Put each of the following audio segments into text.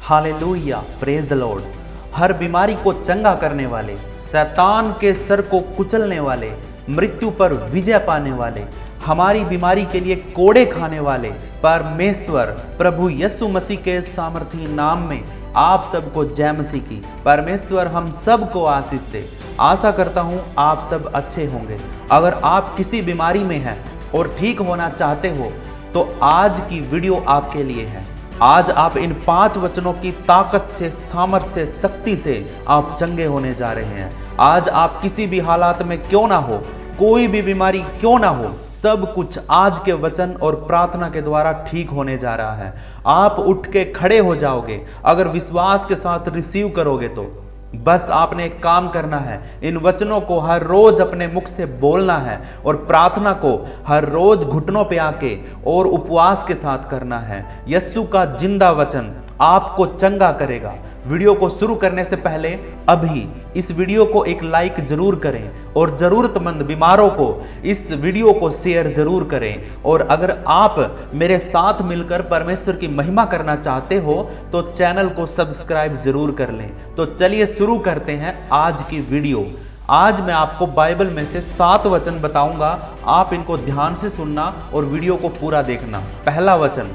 Hallelujah, praise the Lord. हर बीमारी को चंगा करने वाले, शैतान के सर को कुचलने वाले, मृत्यु पर विजय पाने वाले, हमारी बीमारी के लिए कोड़े खाने वाले परमेश्वर प्रभु यीशु मसीह के सामर्थी नाम में आप सबको जय मसीह की। परमेश्वर हम सबको आशीष दे। आशा करता हूँ आप सब अच्छे होंगे। अगर आप किसी बीमारी में हैं और ठीक होना चाहते हो तो आज की वीडियो आपके लिए है। आज आप इन 5 वचनों की ताकत से, सामर्थ्य से, शक्ति से आप चंगे होने जा रहे हैं। आज आप किसी भी हालात में क्यों ना हो, कोई भी बीमारी क्यों ना हो, सब कुछ आज के वचन और प्रार्थना के द्वारा ठीक होने जा रहा है। आप उठ के खड़े हो जाओगे अगर विश्वास के साथ रिसीव करोगे तो। बस आपने एक काम करना है, इन वचनों को हर रोज अपने मुख से बोलना है और प्रार्थना को हर रोज घुटनों पे आके और उपवास के साथ करना है। यीशु का जिंदा वचन आपको चंगा करेगा। वीडियो को शुरू करने से पहले अभी इस वीडियो को एक लाइक जरूर करें और जरूरतमंद बीमारों को इस वीडियो को शेयर जरूर करें। और अगर आप मेरे साथ मिलकर परमेश्वर की महिमा करना चाहते हो तो चैनल को सब्सक्राइब जरूर कर लें। तो चलिए शुरू करते हैं आज की वीडियो। आज मैं आपको बाइबल में से 7 वचन बताऊंगा। आप इनको ध्यान से सुनना और वीडियो को पूरा देखना। पहला वचन,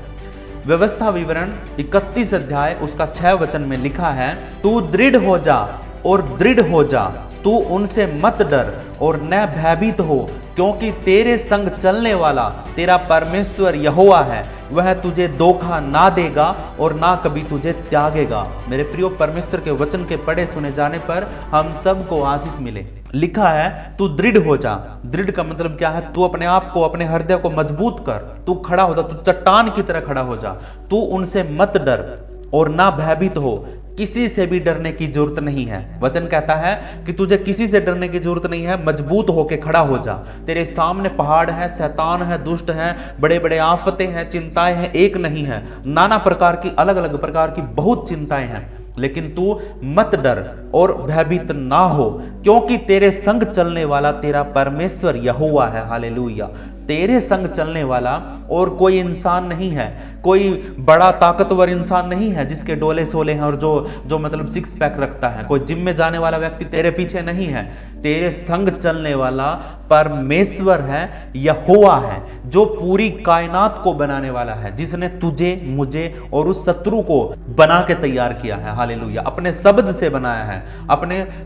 व्यवस्था विवरण 31 अध्याय उसका 6 वचन में लिखा है, तू दृढ़ हो जा और दृढ़ हो जा, तू उनसे मत डर और न भयभीत हो, क्योंकि तेरे संग चलने वाला तेरा परमेश्वर यहोवा है। वह तुझे धोखा ना देगा और ना कभी तुझे त्यागेगा। मेरे प्रियो, परमेश्वर के वचन के पढ़े सुने जाने पर हम सबको आशीष मिले। लिखा है तू दृढ़ हो जा। दृढ़ का मतलब क्या है? तू अपने आप को, अपने हृदय को मजबूत कर, तू खड़ा हो जा, तू चट्टान की तरह खड़ा हो जा। तू उनसे मत डर और ना भयभीत हो। किसी से भी डरने की जरूरत नहीं है। वचन कहता है कि तुझे किसी से डरने की जरूरत नहीं है, मजबूत होके खड़ा हो जा। तेरे सामने पहाड़ है, शैतान है, दुष्ट है, बड़े बड़े आफतें हैं, चिंताएं हैं, एक नहीं है, नाना प्रकार की, अलग अलग प्रकार की बहुत चिंताएं हैं। लेकिन तू मत डर और भयभीत ना हो, क्योंकि तेरे संग चलने वाला तेरा परमेश्वर यहोवा है। हालेलुया। तेरे संग चलने वाला और कोई इंसान नहीं है, कोई बड़ा ताकतवर इंसान नहीं है जिसके डोले सोले हैं और जो मतलब 6 पैक रखता है। कोई जिम में जाने वाला व्यक्ति तेरे पीछे नहीं है। तेरे संग चलने वाला परमेश्वर है, यहोवा है, जो पूरी कायनात को बनाने वाला है, जिसने तुझे, मुझे और उस शत्रु को बना के तैयार किया है। हालेलुया। अपने शब्द से बनाया है,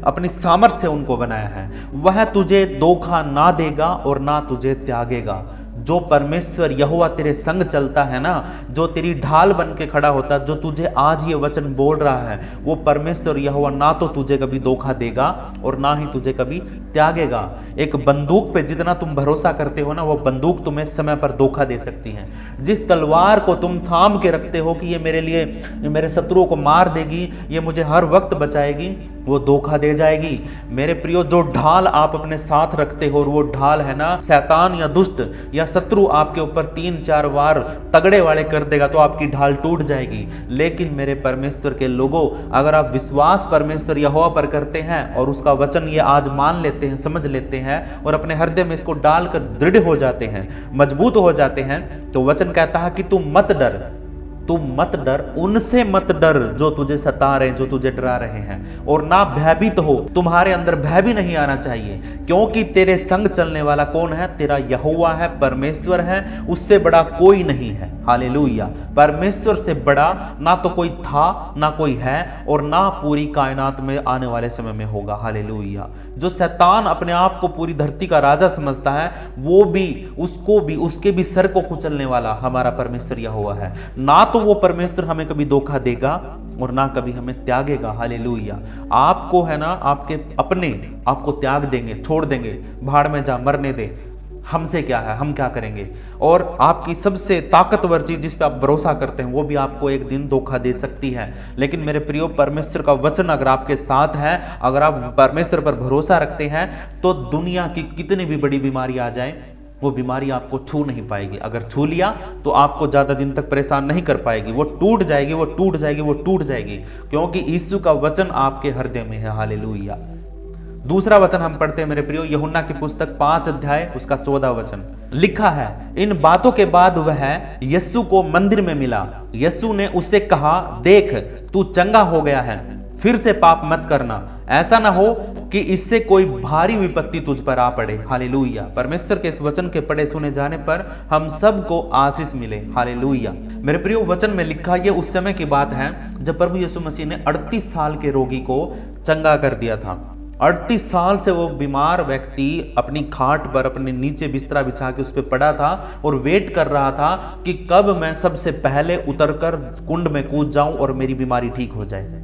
अपनी सामर्थ्य से उनको बनाया है। वह तुझे धोखा ना देगा और ना तुझे त्यागेगा। जो परमेश्वर यहोवा तेरे संग चलता है ना, जो तेरी ढाल बन के खड़ा होता, जो तुझे आज ये वचन बोल रहा है, वो परमेश्वर यहोवा ना तो तुझे कभी धोखा देगा और ना ही तुझे कभी त्यागेगा। एक बंदूक पे जितना तुम भरोसा करते हो ना, वो बंदूक तुम्हें समय पर धोखा दे सकती है। जिस तलवार को तुम थाम के रखते हो कि ये मेरे लिए, मेरे शत्रुओं को मार देगी, ये मुझे हर वक्त बचाएगी, वो धोखा दे जाएगी। मेरे प्रियो, जो ढाल आप अपने साथ रखते हो और वो ढाल है ना, शैतान या दुष्ट या शत्रु आपके ऊपर 3-4 वार तगड़े वाले कर देगा तो आपकी ढाल टूट जाएगी। लेकिन मेरे परमेश्वर के लोगों, अगर आप विश्वास परमेश्वर यहोवा पर करते हैं और उसका वचन ये आज मान लेते हैं, समझ लेते हैं और अपने हृदय में इसको डालकर दृढ़ हो जाते हैं, मजबूत हो जाते हैं, तो वचन कहता है कि तू मत डर, तू मत डर, उनसे मत डर जो तुझे सता रहे हैं, जो तुझे डरा रहे हैं, और ना भयभीत हो। तुम्हारे अंदर भय भी नहीं आना चाहिए, क्योंकि तेरे संग चलने वाला कौन है? तेरा यहोवा है, परमेश्वर है, उससे बड़ा कोई नहीं है। हालेलुया। परमेश्वर से बड़ा ना तो कोई था, ना कोई है और ना पूरी कायनात में आने वाले समय में होगा। हालेलुया। जो शैतान अपने आप को पूरी धरती का राजा समझता है, वो भी, उसको भी, उसके भी सर को कुचलने वाला हमारा परमेश्वर यहोवा है। ना तो वो परमेश्वर हमें कभी धोखा देगा और ना कभी हमें त्यागेगा। हालेलुया। आपको है ना, आपके अपने आपको त्याग देंगे, छोड़ देंगे, भाड़ में जा, मरने दे, हमसे क्या है, हम क्या करेंगे। और आपकी सबसे ताकतवर चीज जिस पे आप भरोसा करते हैं, वो भी आपको एक दिन धोखा दे सकती है। लेकिन मेरे प्रियो, परमेश्वर का वचन अगर आपके साथ है, अगर आप परमेश्वर पर भरोसा रखते हैं, तो दुनिया की कितनी भी बड़ी बीमारी आ जाए, वो बीमारी आपको छू नहीं पाएगी। अगर छू लिया तो आपको ज्यादा दिन तक परेशान नहीं कर पाएगी। वो टूट जाएगी, वो टूट जाएगी, वो टूट जाएगी, क्योंकि यीशु का वचन आपके हृदय में है। हालेलुया। दूसरा वचन हम पढ़ते हैं मेरे प्रियो, यूहन्ना की पुस्तक 5 अध्याय उसका 14 वचन। लिखा है, इन बातों के बाद वह यीशु को मंदिर में मिला। यीशु ने उससे कहा, देख तू चंगा हो गया है, फिर से पाप मत करना, ऐसा ना हो कि इससे कोई भारी विपत्ति तुझ पर आ पड़े। हालेलुया। परमेश्वर के इस वचन के पढ़े सुने जाने पर हम सबको आशीष मिले। हालेलुया। मेरे प्रियो, वचन में लिखा, ये उस समय की बात है जब प्रभु यीशु मसीह ने 38 साल के रोगी को चंगा कर दिया था। 38 साल से वो बीमार व्यक्ति अपनी खाट पर अपने नीचे बिस्तरा बिछा के उस पर पड़ा था और वेट कर रहा था कि कब मैं सबसे पहले उतरकर कुंड में कूद जाऊं और मेरी बीमारी ठीक हो जाए।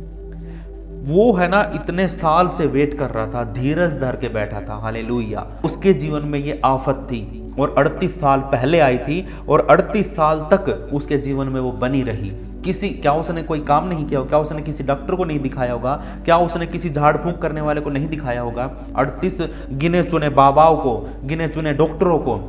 वो है ना, इतने साल से वेट कर रहा था, धीरज धर के बैठा था। हालेलुया। उसके जीवन में ये आफत थी और 38 साल पहले आई थी और 38 साल तक उसके जीवन में वो बनी रही। क्या उसने कोई काम नहीं किया होगा? क्या उसने किसी डॉक्टर को नहीं दिखाया होगा? क्या उसने किसी झाड़ फूंक करने वाले को नहीं दिखाया होगा? 38 गिने चुने बाबाओं को, गिने चुने डॉक्टरों को,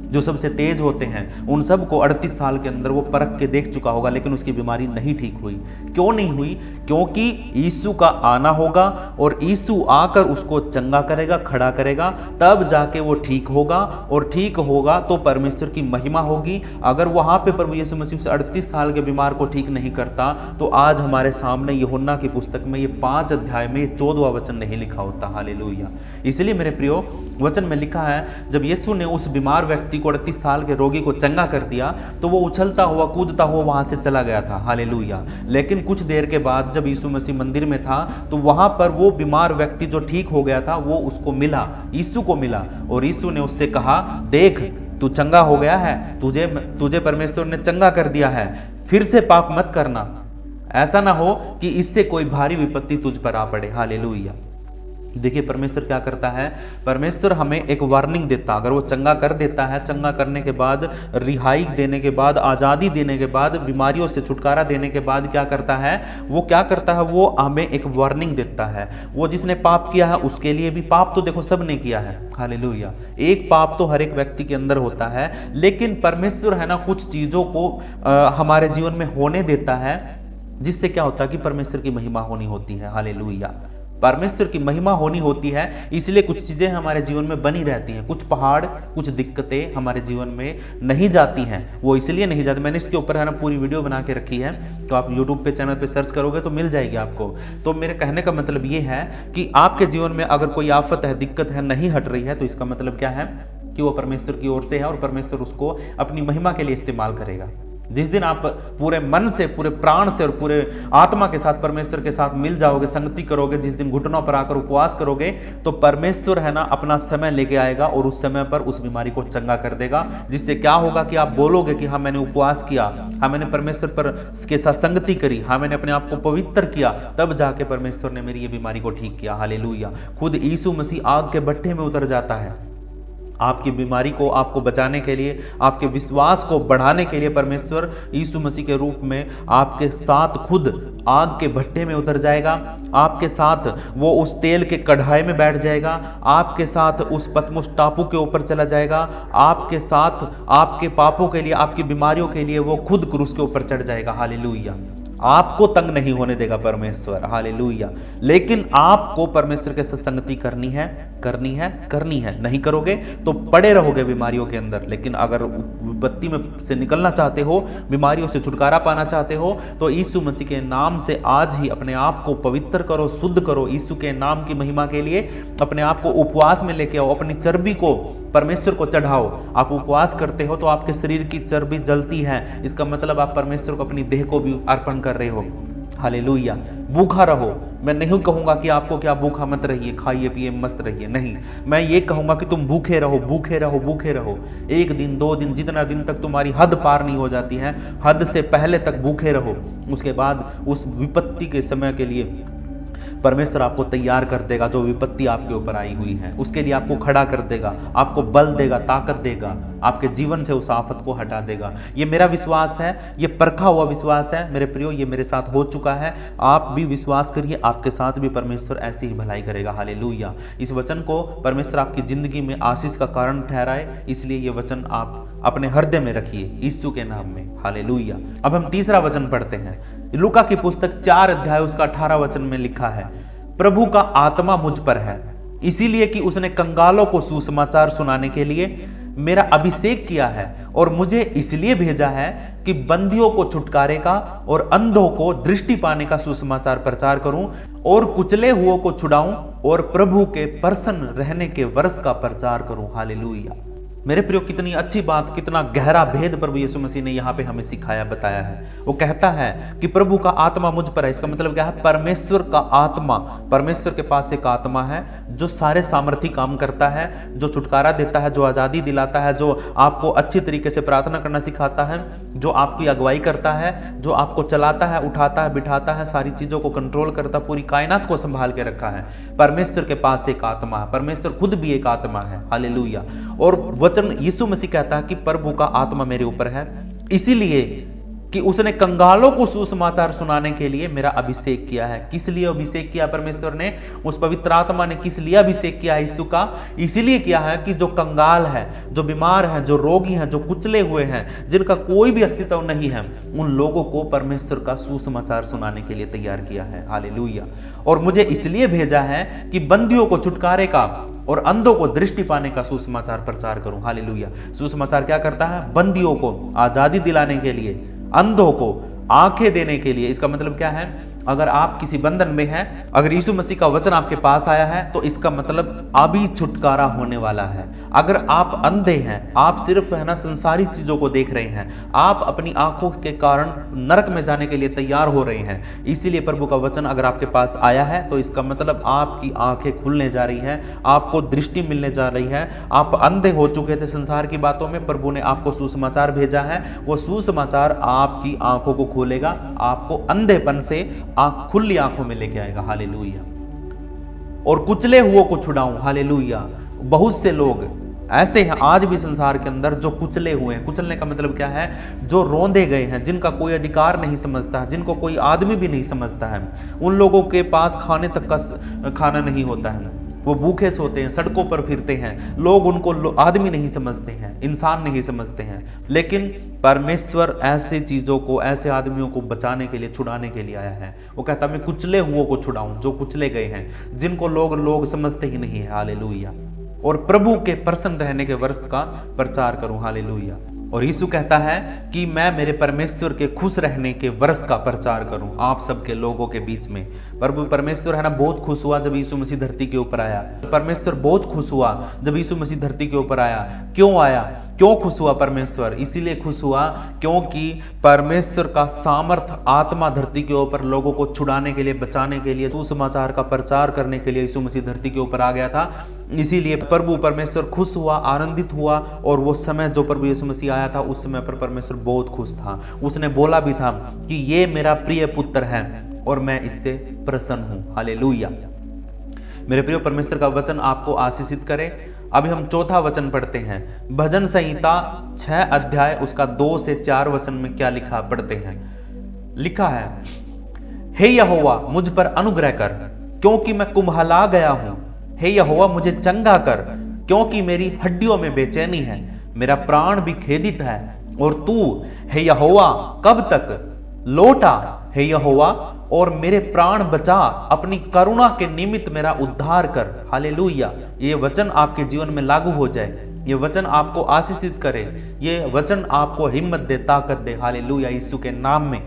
जो सबसे तेज होते हैं, उन सब को 38 साल के अंदर वो परख के देख चुका होगा, लेकिन उसकी बीमारी नहीं ठीक हुई। क्यों नहीं हुई? क्योंकि यीशु का आना होगा और यीशु आकर उसको चंगा करेगा, खड़ा करेगा, तब जाके वो ठीक होगा। और ठीक होगा तो परमेश्वर की महिमा होगी। अगर वहां पे प्रभु यीशु मसीह से 38 साल के बीमार को ठीक नहीं करता तो आज हमारे सामने यूहन्ना की पुस्तक में ये 5 अध्याय में 14वां वचन नहीं लिखा होता। हालेलुया। इसलिए मेरे प्रियो, वचन में लिखा है, जब यीशु ने उस बीमार व्यक्ति को 38 साल के रोगी को चंगा कर दिया तो वो उछलता हुआ कूदता हुआ वहां से चला गया था। हालेलुया। लेकिन कुछ देर के बाद जब यीशु मसीह मंदिर में था तो वहां पर वो बीमार व्यक्ति जो ठीक हो गया था वो उसको मिला, यीशु को मिला, और यीशु ने उससे कहा, देख तू चंगा हो गया है, तुझे परमेश्वर ने चंगा कर दिया है, फिर से पाप मत करना, ऐसा ना हो कि इससे कोई भारी विपत्ति तुझ पर आ पड़े। हालेलुया। देखिए परमेश्वर क्या करता है, परमेश्वर हमें एक वार्निंग देता। अगर वो चंगा कर देता है, चंगा करने के बाद, रिहाई देने के बाद, आज़ादी देने के बाद, बीमारियों से छुटकारा देने के बाद क्या करता है, वो क्या करता है, वो हमें एक वार्निंग देता है। वो जिसने पाप किया है उसके लिए भी, पाप तो देखो सब ने किया है। हालेलुया। एक पाप तो हर एक व्यक्ति के अंदर होता है, लेकिन परमेश्वर है ना कुछ चीज़ों को हमारे जीवन में होने देता है, जिससे क्या होता है कि परमेश्वर की महिमा होनी होती है। हालेलुया। परमेश्वर की महिमा होनी होती है, इसलिए कुछ चीज़ें हमारे जीवन में बनी रहती हैं। कुछ पहाड़, कुछ दिक्कतें हमारे जीवन में नहीं जाती हैं। वो इसलिए नहीं जाती, मैंने इसके ऊपर है ना पूरी वीडियो बना के रखी है, तो आप यूट्यूब पे चैनल पे सर्च करोगे तो मिल जाएगी आपको। तो मेरे कहने का मतलब ये है कि आपके जीवन में अगर कोई आफत है, दिक्कत है, नहीं हट रही है, तो इसका मतलब क्या है कि वो परमेश्वर की ओर से है और परमेश्वर उसको अपनी महिमा के लिए इस्तेमाल करेगा। जिस दिन आप पूरे मन से, पूरे प्राण से और पूरे आत्मा के साथ परमेश्वर के साथ मिल जाओगे, संगति करोगे, जिस दिन घुटनों पर आकर उपवास करोगे, तो परमेश्वर है ना अपना समय लेके आएगा और उस समय पर उस बीमारी को चंगा कर देगा। जिससे क्या होगा कि आप बोलोगे कि हाँ मैंने उपवास किया, हाँ मैंने परमेश्वर पर के साथ संगति करी, हाँ मैंने अपने आप को पवित्र किया, तब जाके परमेश्वर ने मेरी ये बीमारी को ठीक किया। हालेलुया। खुद यीशु मसीह आग के भट्ठे में उतर जाता है आपकी बीमारी को, आपको बचाने के लिए, आपके विश्वास को बढ़ाने के लिए। परमेश्वर यीशु मसीह के रूप में आपके साथ खुद आग के भट्टे में उतर जाएगा, आपके साथ वो उस तेल के कढ़ाई में बैठ जाएगा, आपके साथ उस पतमुस टापू के ऊपर चला जाएगा, आपके साथ आपके पापों के लिए, आपकी बीमारियों के लिए वो खुद क्रूस के ऊपर चढ़ जाएगा। हालेलुया। आपको तंग नहीं होने देगा परमेश्वर। हालेलुया। लेकिन आपको परमेश्वर के साथ संगति करनी है। नहीं करोगे तो पड़े रहोगे बीमारियों के अंदर। लेकिन अगर विपत्ति में से निकलना चाहते हो, बीमारियों से छुटकारा पाना चाहते हो, तो यीशु मसीह के नाम से आज ही अपने आप को पवित्र करो, शुद्ध करो। यीशु के नाम की महिमा के लिए अपने आप को उपवास में लेके आओ, अपनी चर्बी को परमेश्वर को चढ़ाओ। आप उपवास करते हो तो आपके शरीर की चर्बी जलती है, इसका मतलब आप परमेश्वर को अपनी देह को भी अर्पण कर रहे हो। हालेलुया। भूखा रहो। मैं नहीं कहूंगा कि आपको क्या भूखा मत रहिए, खाइए पिए मस्त रहिए, नहीं, मैं ये कहूंगा कि तुम भूखे रहो, भूखे रहो, भूखे रहो। 1 दिन 2 दिन, जितना दिन तक तुम्हारी हद पार नहीं हो जाती है, हद से पहले तक भूखे रहो। उसके बाद उस विपत्ति के समय के लिए परमेश्वर आपको तैयार कर देगा। जो विपत्ति आपके ऊपर आई हुई है उसके लिए आपको खड़ा कर देगा, आपको बल देगा, ताकत देगा, आपके जीवन से उस आफत को हटा देगा। ये मेरा विश्वास है, ये परखा हुआ विश्वास है मेरे प्रियो, ये मेरे साथ हो चुका है। आप भी विश्वास करिए, आपके साथ भी परमेश्वर ऐसी ही भलाई करेगा। हालेलुया। इस वचन को परमेश्वर आपकी जिंदगी में आशीष का कारण ठहराए, इसलिए ये वचन आप अपने हृदय में रखिए यीशु के नाम में। हालेलुया। अब हम तीसरा वचन पढ़ते हैं। लूका की पुस्तक 4 अध्याय उसका 18 वचन में लिखा है, प्रभु का आत्मा मुझ पर है इसीलिए कि उसने कंगालों को सुसमाचार सुनाने के लिए मेरा अभिषेक किया है, और मुझे इसलिए भेजा है कि बंदियों को छुटकारे का और अंधों को दृष्टि पाने का सुसमाचार प्रचार करूं, और कुचले हुओं को छुड़ाऊं, और प्रभु के प्रसन्न रहने के वर्ष का प्रचार करूं। हालेलुया। मेरे प्रियो, कितनी अच्छी बात, कितना गहरा भेद प्रभु यीशु मसीह ने यहाँ पे हमें सिखाया, बताया है। वो कहता है कि प्रभु का आत्मा मुझ पर है। इसका मतलब क्या है? परमेश्वर का आत्मा, परमेश्वर के पास एक आत्मा है जो सारे सामर्थी काम करता है, जो छुटकारा देता है, जो आज़ादी दिलाता है, जो आपको अच्छी तरीके से प्रार्थना करना सिखाता है, जो आपकी अगुवाई करता है, जो आपको चलाता है, उठाता है, बिठाता है, सारी चीज़ों को कंट्रोल करता, पूरी कायनात को संभाल के रखा है। परमेश्वर के पास एक आत्मा है, परमेश्वर खुद भी एक आत्मा है। हालेलुया। और वचन यीशु मसीह कहता है कि प्रभु का आत्मा मेरे ऊपर है, इसीलिए कि उसने कंगालों को सुसमाचार सुनाने के लिए मेरा अभिषेक किया है। किस लिए अभिषेक किया परमेश्वर ने? उस पवित्र आत्मा ने किस लिए अभिषेक किया है यीशु का? इसीलिए किया है कि जो कंगाल है, जो बीमार है, जो रोगी हैं, जो कुचले हुए हैं, जिनका कोई भी अस्तित्व नहीं है, उन लोगों को परमेश्वर का सुसमाचार सुनाने के लिए तैयार किया है। हालेलुया। और मुझे इसलिए भेजा है कि बंदियों को छुटकारे का और अंधों को दृष्टि पाने का सुसमाचार प्रचार करूं। हालेलुया। सुसमाचार क्या करता है? बंदियों को आजादी दिलाने के लिए, अंधों को आंखें देने के लिए। इसका मतलब क्या है? अगर आप किसी बंधन में हैं, अगर यीशु मसीह का वचन आपके पास आया है, तो इसका मतलब अभी छुटकारा होने वाला है। अगर आप अंधे हैं, आप सिर्फ है ना संसारी चीजों को देख रहे हैं, आप अपनी आंखों के कारण नरक में जाने के लिए तैयार हो रहे हैं, इसीलिए प्रभु का वचन अगर आपके पास आया है, तो इसका मतलब आपकी आंखें खुलने जा रही हैं, आपको दृष्टि मिलने जा रही है। आप अंधे हो चुके थे संसार की बातों में, प्रभु ने आपको सुसमाचार भेजा है। वो सुसमाचार आपकी आंखों को खोलेगा, आपको अंधेपन से खुली आंखों में लेके आएगा। हालेलुया। और कुचले हुओं को छुड़ाऊं। हालेलुया। बहुत से लोग ऐसे हैं आज भी संसार के अंदर जो कुचले हुए हैं। कुचलने का मतलब क्या है? जो रोंदे गए हैं, जिनका कोई अधिकार नहीं समझता है, जिनको कोई आदमी भी नहीं समझता है। उन लोगों के पास खाने तक का खाना नहीं होता है, वो भूखे सोते हैं, सड़कों पर फिरते हैं, लोग उनको आदमी नहीं समझते हैं, इंसान नहीं समझते हैं। लेकिन परमेश्वर ऐसे चीजों को, ऐसे आदमियों को बचाने के लिए, छुड़ाने के लिए आया है। वो कहता है मैं कुचले हुओं को छुड़ाऊं, जो कुचले गए हैं, जिनको लोग समझते ही नहीं है। हालेलुया। और प्रभु के प्रसन्न रहने के वर्ष का प्रचार करूं। हालेलुया। और यीशु कहता है कि मैं मेरे परमेश्वर के खुश रहने के वर्ष का प्रचार करूं आप सबके लोगों के बीच में। प्रभु परमेश्वर है ना बहुत खुश हुआ जब यीशु मसीह धरती के ऊपर आया। परमेश्वर बहुत खुश हुआ जब यीशु मसीह धरती के ऊपर आया। क्यों आया? क्यों खुश हुआ परमेश्वर? इसीलिए खुश हुआ क्योंकि परमेश्वर का सामर्थ आत्मा धरती के ऊपर लोगों को छुड़ाने के लिए, बचाने के लिए, सुसमाचार का प्रचार करने के लिए यीशु मसीह धरती के ऊपर आ गया था। इसीलिए प्रभु परमेश्वर खुश हुआ, आनंदित हुआ। और वो समय जो प्रभु यीशु मसीह आया था, उस समय पर परमेश्वर बहुत खुश था। उसने बोला भी था कि ये मेरा प्रिय पुत्र है और मैं इससे प्रसन्न हूं। हालेलुया। मेरे प्रिय, परमेश्वर का वचन आपको आशीषित करे। अभी हम चौथा वचन पढ़ते हैं। भजन संहिता 6 अध्याय उसका 2 से 4 वचन में क्या लिखा पढ़ते हैं। लिखा है, हे यहोवा मुझ पर अनुग्रह कर क्योंकि मैं कुम्हला गया हूं। हे यहोवा मुझे चंगा कर क्योंकि मेरी हड्डियों में बेचैनी है। मेरा प्राण भी खेदित है और तू हे यहोवा कब तक? लौटा हे यहोवा और मेरे प्राण बचा, अपनी करुणा के निमित्त मेरा उद्धार कर। हालेलुया। ये वचन आपके जीवन में लागू हो जाए, ये वचन आपको आशीषित करे, ये वचन आपको हिम्मत दे, ताकत दे। हालेलुया। यीशु के नाम में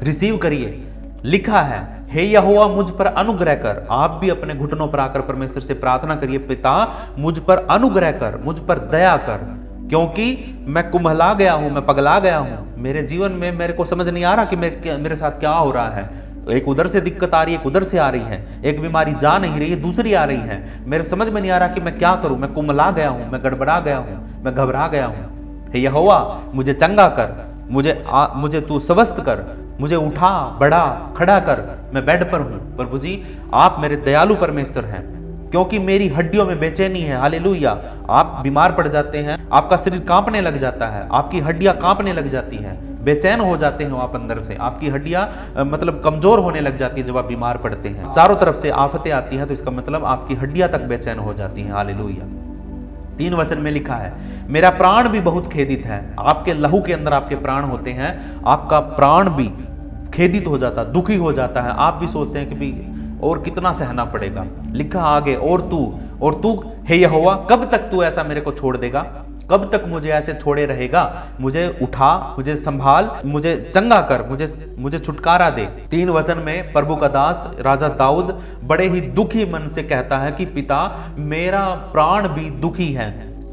रिसीव करिए। लिखा है, हे यहोवा मुझ पर अनुग्रह कर। आप भी अपने घुटनों पर आकर परमेश्वर से प्रार्थना करिए, पिता मुझ पर अनुग्रह कर, मुझ पर दया कर क्योंकि मैं कुम्हला गया हूं, मैं पगला गया हूं। मेरे जीवन में मेरे को समझ नहीं आ रहा कि मेरे साथ क्या हो रहा है। एक उधर से दिक्कत आ रही है, एक उधर से आ रही है, एक बीमारी जा नहीं रही है, दूसरी आ रही है। मेरे समझ में नहीं आ रहा कि मैं क्या करूं। मैं कुम्हला गया हूं, मैं गड़बड़ा गया हूं, मैं घबरा गया हूं। हे यहोवा मुझे चंगा कर, मुझे तू स्वस्थ कर, मुझे उठा, बढ़ा, खड़ा कर। मैं बेड पर हूं। प्रभु जी आप मेरे दयालु परमेश्वर हैं क्योंकि मेरी हड्डियों में बेचैनी है। हालेलुया। आप बीमार पड़ जाते हैं, आपका शरीर कांपने लग जाता है, आपकी हड्डियां कांपने लग जाती हैं, बेचैन हो जाते हैं आप अंदर से, आपकी हड्डियां मतलब कमजोर होने लग जाती है। जब आप बीमार पड़ते हैं, चारों तरफ से आफतें आती हैं, तो इसका मतलब आपकी हड्डियां तक बेचैन हो जाती हैं। हालेलुया। 3 वचन में लिखा है, मेरा प्राण भी बहुत खेदित है। आपके लहू के अंदर आपके प्राण होते हैं, आपका प्राण भी खेदित हो जाता, दुखी हो जाता है। आप भी सोचते हैं कि भी और कितना सहना पड़ेगा। लिखा आगे, और तू और तू हे यहोवा कब तक तू ऐसा मेरे को छोड़ देगा, कब तक मुझे ऐसे छोड़े रहेगा। मुझे उठा, मुझे संभाल, मुझे चंगा कर, मुझे छुटकारा दे। 3 वचन में प्रभु का दास राजा दाऊद बड़े ही दुखी मन से कहता है कि पिता मेरा प्राण भी दुखी है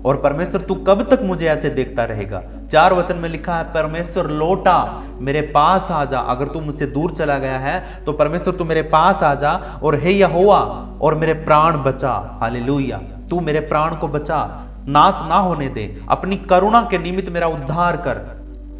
और परमेश्वर तू कब तक मुझे ऐसे देखता रहेगा। 4 वचन में लिखा है परमेश्वर लौटा मेरे पास आ जा। अगर तू मुझसे दूर चला गया है तो परमेश्वर तू मेरे पास आ जा और हे यहोवा और मेरे प्राण बचा। हालेलुया, तू मेरे प्राण को बचा, नाश ना होने दे, अपनी करुणा के निमित्त मेरा उद्धार कर।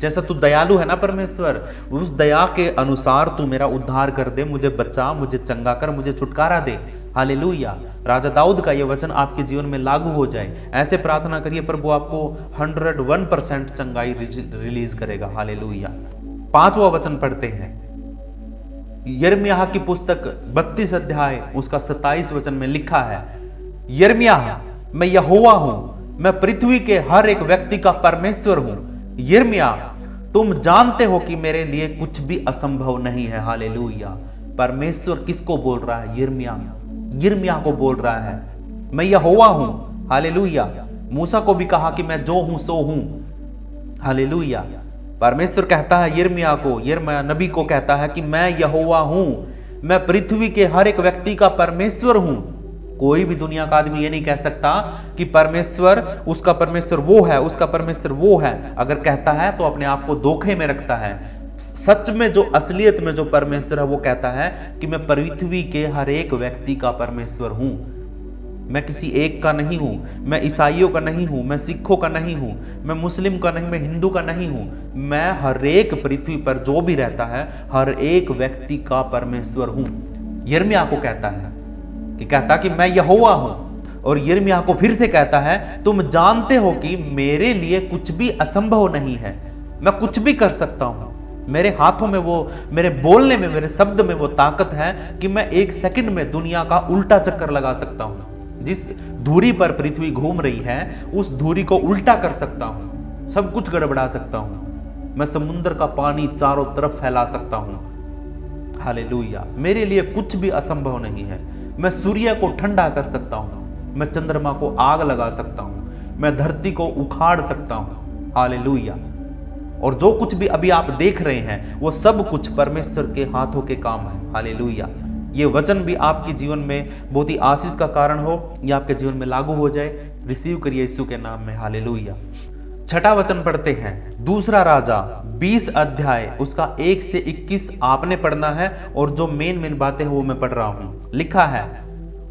जैसा तू दयालु है ना परमेश्वर, उस दया के अनुसार तू मेरा उद्धार कर दे, मुझे बचा, मुझे चंगा कर, मुझे छुटकारा दे। हालेलुया, राजा दाऊद का यह वचन आपके जीवन में लागू हो जाए। ऐसे प्रार्थना करिए, प्रभु आपको 101% चंगाई रिलीज करेगा। हालेलुया। 5वां वचन पढ़ते हैं, यिर्मयाह की पुस्तक 32 अध्याय उसका 27 वचन में लिखा है, यिर्मयाह मैं यहोवा हूं, मैं पृथ्वी के हर एक व्यक्ति का परमेश्वर हूं। यिर्मयाह तुम जानते हो कि मेरे लिए कुछ भी असंभव नहीं है। हालेलुया। परमेश्वर किसको बोल रहा है? यिर्मयाह को बोल रहा है, मैं यहोवा हूं। हालेलुया। मूसा को भी कहा कि मैं जो हूं सो हूं। हालेलुया। परमेश्वर कहता है यिर्मयाह नबी को कहता है कि मैं यहोवा हूं, मैं पृथ्वी के हर एक व्यक्ति का परमेश्वर हूं। कोई भी दुनिया का आदमी ये नहीं कह सकता कि परमेश्वर, उसका परमेश्वर वो है, उसका परमेश्वर वो है। अगर कहता है तो अपने आप को धोखे में रखता है। सच में जो असलियत में जो परमेश्वर है वो कहता है कि मैं पृथ्वी के हर एक व्यक्ति का परमेश्वर हूं। मैं किसी एक का नहीं हूं, मैं ईसाइयों का नहीं हूं, मैं सिखों का नहीं हूं, मैं मुस्लिम का नहीं, मैं हिंदू का नहीं हूं। मैं हर एक पृथ्वी पर जो भी रहता है हर एक व्यक्ति का परमेश्वर हूं। यिर्मयाह को कहता है कि मैं यहोवा हूं। और यिर्मयाह को फिर से कहता है तुम जानते हो कि मेरे लिए कुछ भी असंभव नहीं है, मैं कुछ भी कर सकता हूं। मेरे हाथों में वो, मेरे बोलने में, मेरे शब्द में वो ताकत है कि मैं 1 सेकंड में दुनिया का उल्टा चक्कर लगा सकता हूं। जिस धुरी पर पृथ्वी घूम रही है उस धुरी को उल्टा कर सकता हूं, सब कुछ गड़बड़ा सकता हूं। मैं समुद्र का पानी चारों तरफ फैला सकता हूं। हालेलुया। मेरे लिए कुछ भी असंभव नहीं है। मैं सूर्य को ठंडा कर सकता हूं, मैं चंद्रमा को आग लगा सकता हूं, मैं धरती को उखाड़ सकता हूं। हालेलुया। और जो कुछ भी अभी आप देख रहे हैं वो सब कुछ परमेश्वर के हाथों के काम है। हालेलुया। ये वचन भी आपके जीवन में बहुत ही आशीष का कारण हो, ये आपके जीवन में लागू हो जाए। रिसीव करिए यीशु के नाम में। हालेलुया। 6वां वचन पढ़ते हैं, दूसरा राजा 20 अध्याय उसका 1 से 21 आपने पढ़ना है और जो मेन बातें हैं वो मैं पढ़ रहा हूं। लिखा है,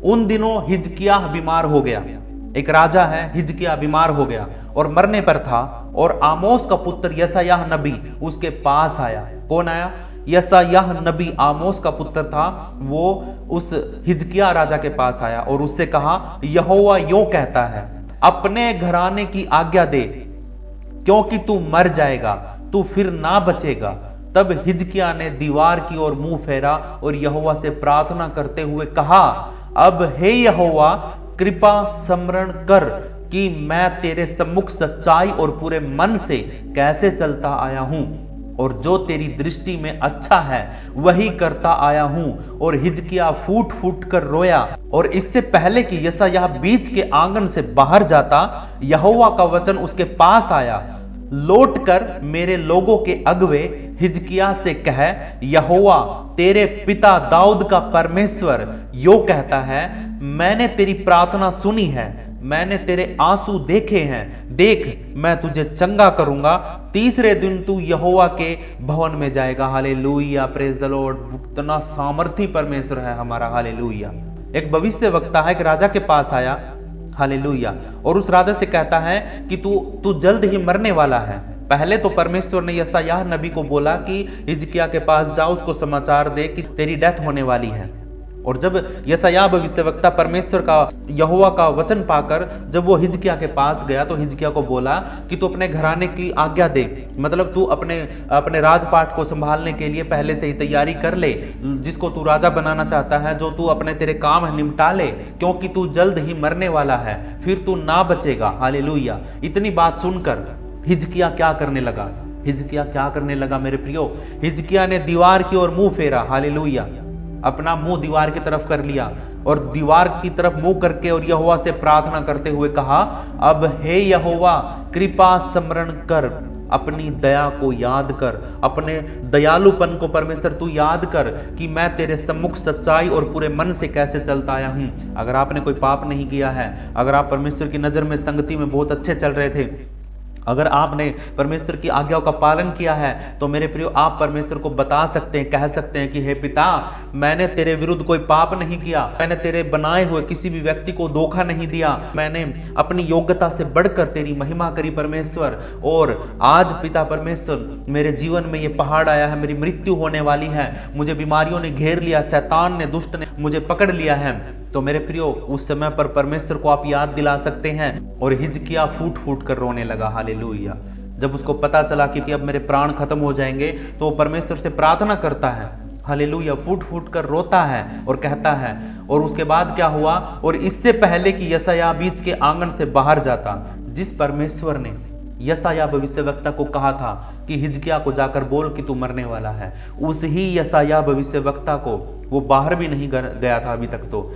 उन दिनों हिजकिय्याह बीमार हो गया। एक राजा है, हिजकिय्याह बीमार हो गया और मरने पर था, और आमोस का पुत्र यशायाह नबी उसके पास आया। कौन आया? यशायाह नबी, आमोस का पुत्र था, वो उस हिजकिय्याह राजा के पास आया और उससे कहा, यहोवा यूं कहता है, अपने घराने की आज्ञा दे, क्योंकि तू मर जाएगा, तू फिर ना बचेगा। तब हिजकिय्याह ने दीवार की ओर मुंह फेरा और यहोवा से प्रार्थना करते हुए कहा, अब हे यहोवा कृपा स्मरण कर कि मैं तेरे सम्मुख सच्चाई और पूरे मन से कैसे चलता आया हूं, और जो तेरी दृष्टि में अच्छा है वही करता आया हूं। और हिजकिय्याह फूट फूट कर रोया। और इससे पहले कि यशायाह बीच के आंगन से बाहर जाता, यहोवा का वचन उसके पास आया, लौटकर मेरे लोगों के अगुवे हिजकिय्याह से कह, यहोवा तेरे पिता दाऊद का परमेश्वर यो कहता है, मैंने तेरी प्रार्थना सुनी है, मैंने तेरे आंसू देखे हैं, देख मैं तुझे चंगा करूंगा, तीसरे दिन तू यहोवा के भवन में जाएगा। Hallelujah, praise the Lord. इतना सामर्थी परमेश्वर है हमारा। हालेलुया। एक भविष्यवक्ता है, एक राजा के पास आया। हालेलुया। और उस राजा से कहता है कि तू जल्द ही मरने वाला है। पहले तो परमेश्वर ने यशायाह नबी को बोला कि हिजकिय्याह के पास जा, उसको समाचार दे कि तेरी डेथ होने वाली है। और जब यशायाह भविष्यवक्ता परमेश्वर का, यहोवा का वचन पाकर जब वो हिजकिय्याह के पास गया तो हिजकिय्याह को बोला कि तू अपने घराने की आज्ञा दे, मतलब तू अपने राजपाट को संभालने के लिए पहले से ही तैयारी कर ले, जिसको तू राजा बनाना चाहता है, जो तू अपने तेरे काम है निपटा ले, क्योंकि तू जल्द ही मरने वाला है, फिर तू ना बचेगा। हालेलुया। इतनी बात सुनकर हिजकिय्याह क्या करने लगा? मेरे प्रियो, हिजकिय्याह ने दीवार की ओर मुंह फेरा। हालेलुया। अपना मुंह दीवार की तरफ कर लिया और दीवार की तरफ मुंह करके और यहोवा से प्रार्थना करते हुए कहा, अब हे यहोवा कृपा स्मरण कर, अपनी दया को याद कर, अपने दयालुपन को परमेश्वर तू याद कर कि मैं तेरे सम्मुख सच्चाई और पूरे मन से कैसे चलता आया हूं। अगर आपने कोई पाप नहीं किया है, अगर आप परमेश्वर की नजर में संगति में बहुत अच्छे चल रहे थे, अगर आपने परमेश्वर की आज्ञाओं का पालन किया है, तो मेरे प्रियो आप परमेश्वर को बता सकते हैं, कह सकते हैं कि हे पिता, मैंने तेरे विरुद्ध कोई पाप नहीं किया, मैंने तेरे बनाए हुए किसी भी व्यक्ति को धोखा नहीं दिया, मैंने अपनी योग्यता से बढ़कर तेरी महिमा करी परमेश्वर। और आज पिता परमेश्वर मेरे जीवन में ये पहाड़ आया है, मेरी मृत्यु होने वाली है, मुझे बीमारियों ने घेर लिया, शैतान ने, दुष्ट ने मुझे पकड़ लिया है। तो मेरे प्रियो उस समय पर परमेश्वर को आप याद दिला सकते हैं। और हिजकिय्याह फूट फूट कर रोने लगा। हालेलुया। जब उसको पता चला कि अब मेरे प्राण खत्म हो जाएंगे, तो वो परमेश्वर से प्रार्थना करता है। हालेलुया। फूट फूट कर रोता है और कहता है। और उसके बाद क्या हुआ, और इससे पहले कि यशायाह बीच के आंगन से बाहर जाता, जिस परमेश्वर ने यशायाह भविष्यवक्ता को कहा था कि हिजकिय्याह को जाकर बोल कि तू मरने वाला है, उस ही यशायाह भविष्यवक्ता को वो बाहर भी नहीं गया था अभी तक, तो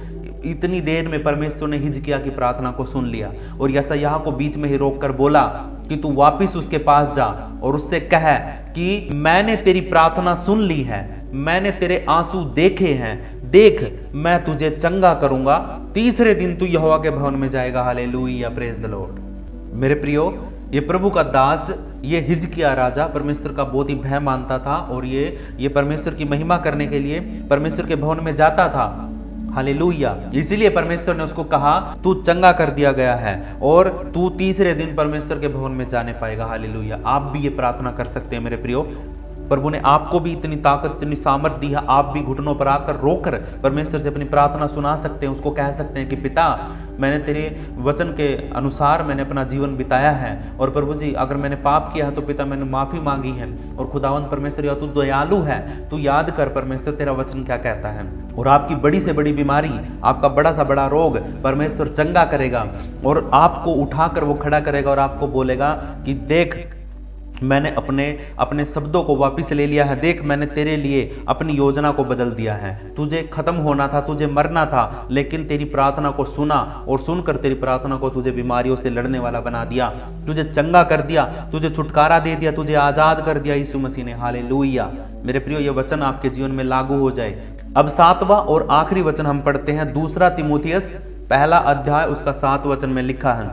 इतनी देर में परमेश्वर ने हिजकिय्याह की प्रार्थना को सुन लिया और यशायाह को बीच में ही रोककर बोला कि तू वापिस उसके पास जा और उससे कह कि मैंने तेरी प्रार्थना सुन ली है, मैंने तेरे आंसू देखे हैं, देख मैं तुझे चंगा करूंगा, तीसरे दिन तू यहोवा के भवन में जाएगा। Hallelujah, praise the Lord. मेरे प्रियो, ये प्रभु का दास, ये हिजकिय्याह राजा परमेश्वर का बहुत ही भय मानता था और ये परमेश्वर की महिमा करने के लिए परमेश्वर के भवन में जाता था। हालेलुया। इसीलिए परमेश्वर ने उसको कहा तू चंगा कर दिया गया है और तू तीसरे दिन परमेश्वर के भवन में जाने पाएगा। हालेलुया। आप भी ये प्रार्थना कर सकते हैं मेरे प्रियो। प्रभु ने आपको भी इतनी ताकत, इतनी सामर्थ दी है, आप भी घुटनों पर आकर रोकर परमेश्वर से अपनी प्रार्थना सुना सकते हैं। उसको कह सकते हैं कि पिता, मैंने तेरे वचन के अनुसार मैंने अपना जीवन बिताया है और प्रभु जी अगर मैंने पाप किया है तो पिता मैंने माफ़ी मांगी है। और खुदावंद परमेश्वर, या तू दयालु है, तू याद कर परमेश्वर तेरा वचन क्या कहता है। और आपकी बड़ी से बड़ी बीमारी, आपका बड़ा सा बड़ा रोग परमेश्वर चंगा करेगा और आपको उठाकर वो खड़ा करेगा और आपको बोलेगा कि देख मैंने अपने शब्दों को वापस ले लिया है, देख मैंने तेरे लिए अपनी योजना को बदल दिया है। तुझे खत्म होना था, तुझे मरना था, लेकिन तेरी प्रार्थना को सुना और सुनकर तेरी प्रार्थना को तुझे बीमारियों से लड़ने वाला बना दिया, तुझे चंगा कर दिया, तुझे छुटकारा दे दिया, तुझे आजाद कर दिया यीशु मसीह ने। हालेलुया। मेरे प्रियो, ये वचन आपके जीवन में लागू हो जाए। अब 7वां और आखिरी वचन हम पढ़ते हैं, 2 तीमुथियुस 1 अध्याय उसका 7 वचन में लिखा है,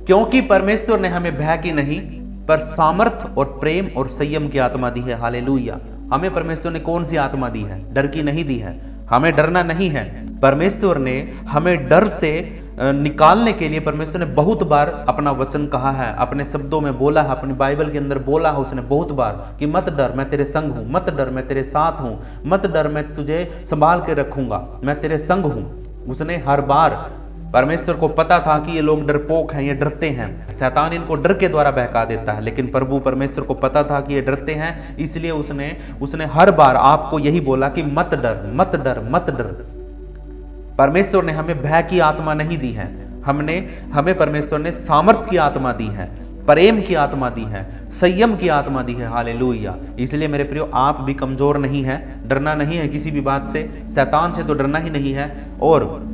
क्योंकि परमेश्वर ने हमें भय की नहीं पर सामर्थ और प्रेम और संयम की आत्मा दी है। हालेलुया। हमें परमेश्वर ने कौन सी आत्मा दी है? डर की नहीं दी है। हमें डरना नहीं है। परमेश्वर ने हमें डर से निकालने के लिए परमेश्वर ने बहुत बार अपना वचन कहा है, अपने शब्दों में बोला है, अपनी बाइबल के अंदर बोला है उसने बहुत बार कि मत डर, मैं तेरे संग हूं, मत डर, मैं तेरे साथ हूं, मत डर, मैं तुझे संभाल के रखूंगा, मैं तेरे संग हूं। उसने हर बार, परमेश्वर को पता था कि ये लोग डरपोक हैं, ये डरते हैं, शैतान इनको डर के द्वारा बहका देता है, लेकिन प्रभु परमेश्वर को पता था कि ये डरते हैं, इसलिए उसने हर बार आपको यही बोला कि मत डर, मत डर, मत डर। परमेश्वर ने हमें भय की आत्मा नहीं दी है, हमें परमेश्वर ने सामर्थ की आत्मा दी है, प्रेम की आत्मा दी है, संयम की आत्मा दी है। हालेलुया। इसलिए मेरे प्रियो, आप भी कमजोर नहीं है, डरना नहीं है किसी भी बात से, शैतान से तो डरना ही नहीं है, और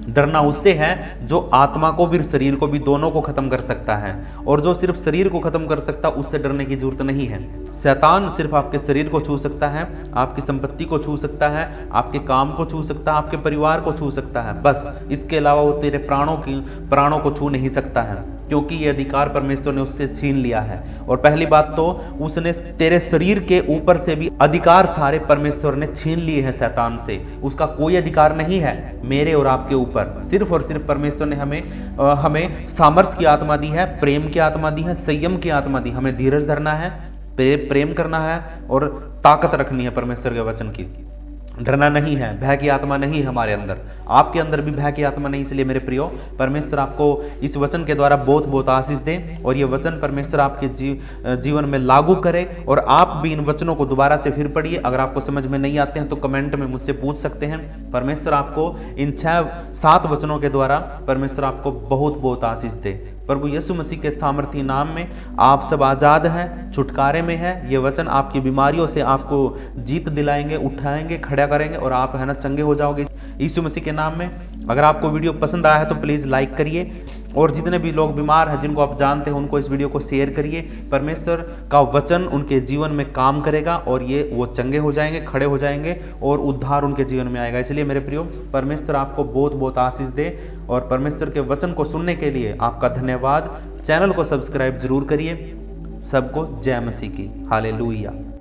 डरना उससे है जो आत्मा को भी शरीर को भी दोनों को खत्म कर सकता है। और जो सिर्फ शरीर को खत्म कर सकता, उससे डरने की जरूरत नहीं है। शैतान सिर्फ आपके शरीर को छू सकता है, आपकी संपत्ति को छू सकता है, आपके काम को छू सकता है, आपके परिवार को छू सकता है, बस इसके अलावा वो तेरे प्राणों को छू नहीं सकता है, क्योंकि ये अधिकार परमेश्वर ने उससे छीन लिया है। और पहली बात तो उसने तेरे शरीर के ऊपर से भी अधिकार सारे परमेश्वर ने छीन लिए हैं शैतान से। उसका कोई अधिकार नहीं है मेरे और आपके ऊपर। सिर्फ और सिर्फ परमेश्वर ने हमें सामर्थ की आत्मा दी है, प्रेम की आत्मा दी है, संयम की आत्मा दी। हमें धीरज धरना है, प्रेम करना है और ताकत रखनी है परमेश्वर के वचन की। डरना नहीं है, भय की आत्मा नहीं है हमारे अंदर, आपके अंदर भी भय की आत्मा नहीं। इसलिए मेरे प्रियो, परमेश्वर आपको इस वचन के द्वारा बहुत बहुत आशीष दे और ये वचन परमेश्वर आपके जीवन में लागू करे और आप भी इन वचनों को दोबारा से फिर पढ़िए। अगर आपको समझ में नहीं आते हैं तो कमेंट में मुझसे पूछ सकते हैं। परमेश्वर आपको इन 6-7 वचनों के द्वारा परमेश्वर आपको बहुत बहुत आशीष दे। प्रभु यीशु मसीह के सामर्थी नाम में आप सब आज़ाद हैं, छुटकारे में हैं। ये वचन आपकी बीमारियों से आपको जीत दिलाएंगे, उठाएंगे, खड़ा करेंगे और आप है ना चंगे हो जाओगे यीशु मसीह के नाम में। अगर आपको वीडियो पसंद आया है तो प्लीज़ लाइक करिए और जितने भी लोग बीमार हैं, जिनको आप जानते हैं, उनको इस वीडियो को शेयर करिए। परमेश्वर का वचन उनके जीवन में काम करेगा और वो चंगे हो जाएंगे, खड़े हो जाएंगे और उद्धार उनके जीवन में आएगा। इसलिए मेरे प्रियो, परमेश्वर आपको बहुत बहुत आशीष दे और परमेश्वर के वचन को सुनने के लिए आपका धन्यवाद। चैनल को सब्सक्राइब जरूर करिए। सबको जय मसीह की। हालेलुया।